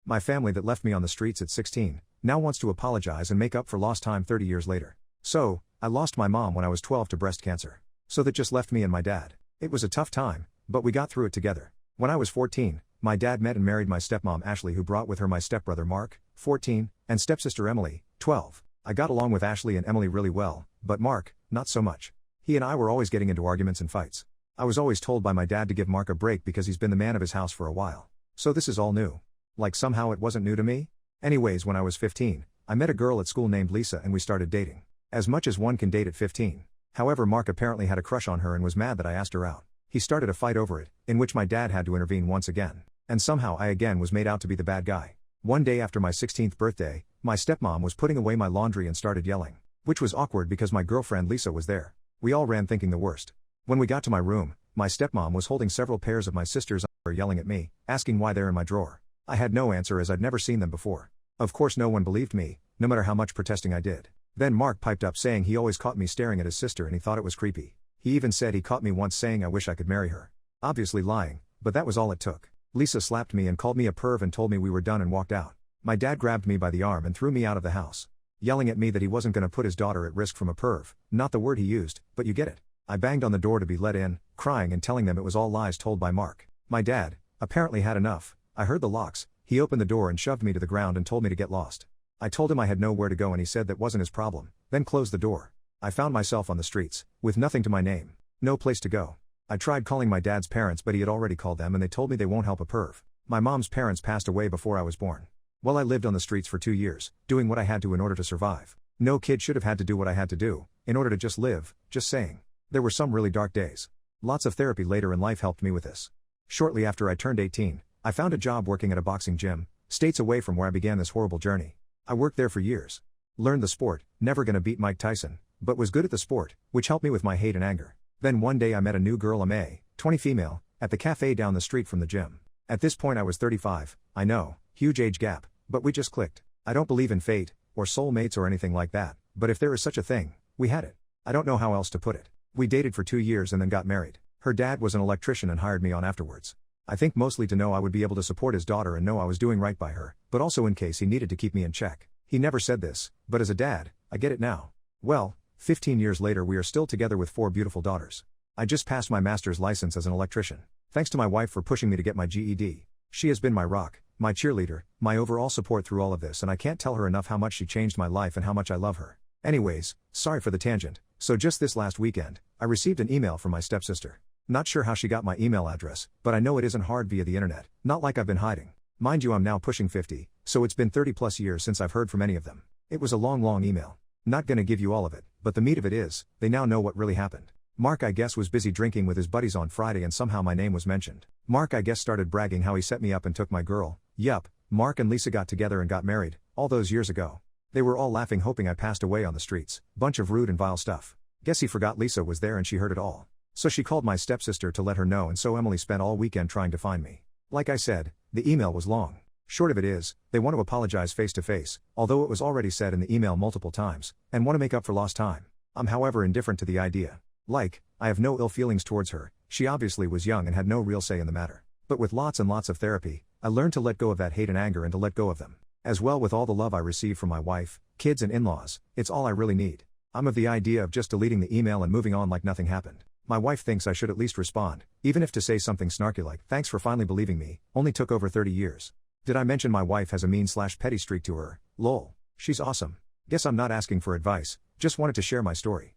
My family that left me on the streets at 16, now wants to apologize and make up for lost time 30 years later. So, I lost my mom when I was 12 to breast cancer. So that just left me and my dad. It was a tough time, but we got through it together. When I was 14, my dad met and married my stepmom Ashley, who brought with her my stepbrother Mark, 14, and stepsister Emily, 12. I got along with Ashley and Emily really well, but Mark, not so much. He and I were always getting into arguments and fights. I was always told by my dad to give Mark a break because he's been the man of his house for a while. So this is all new. Like somehow it wasn't new to me? Anyways, when I was 15, I met a girl at school named Lisa and we started dating. As much as one can date at 15. However, Mark apparently had a crush on her and was mad that I asked her out. He started a fight over it, in which my dad had to intervene once again. And somehow I again was made out to be the bad guy. One day after my 16th birthday, my stepmom was putting away my laundry and started yelling. Which was awkward because my girlfriend Lisa was there. We all ran thinking the worst. When we got to my room, my stepmom was holding several pairs of my sister's underwear yelling at me, asking why they're in my drawer. I had no answer as I'd never seen them before. Of course no one believed me, no matter how much protesting I did. Then Mark piped up saying he always caught me staring at his sister and he thought it was creepy. He even said he caught me once saying I wish I could marry her. Obviously lying, but that was all it took. Lisa slapped me and called me a perv and told me we were done and walked out. My dad grabbed me by the arm and threw me out of the house, yelling at me that he wasn't going to put his daughter at risk from a perv, not the word he used, but you get it. I banged on the door to be let in, crying and telling them it was all lies told by Mark. My dad, apparently had enough. I heard the locks. He opened the door and shoved me to the ground and told me to get lost. I told him I had nowhere to go and he said that wasn't his problem, then closed the door. I found myself on the streets, with nothing to my name. No place to go. I tried calling my dad's parents but he had already called them and they told me they won't help a perv. My mom's parents passed away before I was born. Well, I lived on the streets for 2 years, doing what I had to in order to survive. No kid should have had to do what I had to do, in order to just live, just saying. There were some really dark days. Lots of therapy later in life helped me with this. Shortly after I turned 18, I found a job working at a boxing gym, states away from where I began this horrible journey. I worked there for years. Learned the sport, never gonna beat Mike Tyson, but was good at the sport, which helped me with my hate and anger. Then one day I met a new girl, a 20 female, at the cafe down the street from the gym. At this point I was 35, I know, huge age gap, but we just clicked. I don't believe in fate, or soulmates or anything like that, but if there is such a thing, we had it. I don't know how else to put it. We dated for 2 years and then got married. Her dad was an electrician and hired me on afterwards. I think mostly to know I would be able to support his daughter and know I was doing right by her, but also in case he needed to keep me in check. He never said this, but as a dad, I get it now. Well, 15 years later we are still together with 4 beautiful daughters. I just passed my master's license as an electrician. Thanks to my wife for pushing me to get my GED. She has been my rock, my cheerleader, my overall support through all of this, and I can't tell her enough how much she changed my life and how much I love her. Anyways, sorry for the tangent. So just this last weekend, I received an email from my stepsister. Not sure how she got my email address, but I know it isn't hard via the internet, not like I've been hiding. Mind you, I'm now pushing 50, so it's been 30 plus years since I've heard from any of them. It was a long email. Not gonna give you all of it, but the meat of it is, they now know what really happened. Mark, I guess, was busy drinking with his buddies on Friday and somehow my name was mentioned. Mark, I guess, started bragging how he set me up and took my girl. Yup, Mark and Lisa got together and got married, all those years ago. They were all laughing hoping I passed away on the streets. Bunch of rude and vile stuff. Guess he forgot Lisa was there and she heard it all. So she called my stepsister to let her know, and so Emily spent all weekend trying to find me. Like I said, the email was long. Short of it is, they want to apologize face to face, although it was already said in the email multiple times, and want to make up for lost time. I'm however indifferent to the idea. Like, I have no ill feelings towards her, she obviously was young and had no real say in the matter. But with lots and lots of therapy, I learned to let go of that hate and anger and to let go of them. As well with all the love I receive from my wife, kids and in-laws, it's all I really need. I'm of the idea of just deleting the email and moving on like nothing happened. My wife thinks I should at least respond, even if to say something snarky like, "Thanks for finally believing me, only took over 30 years. Did I mention my wife has a mean/petty streak to her? Lol. She's awesome. Guess I'm not asking for advice, just wanted to share my story.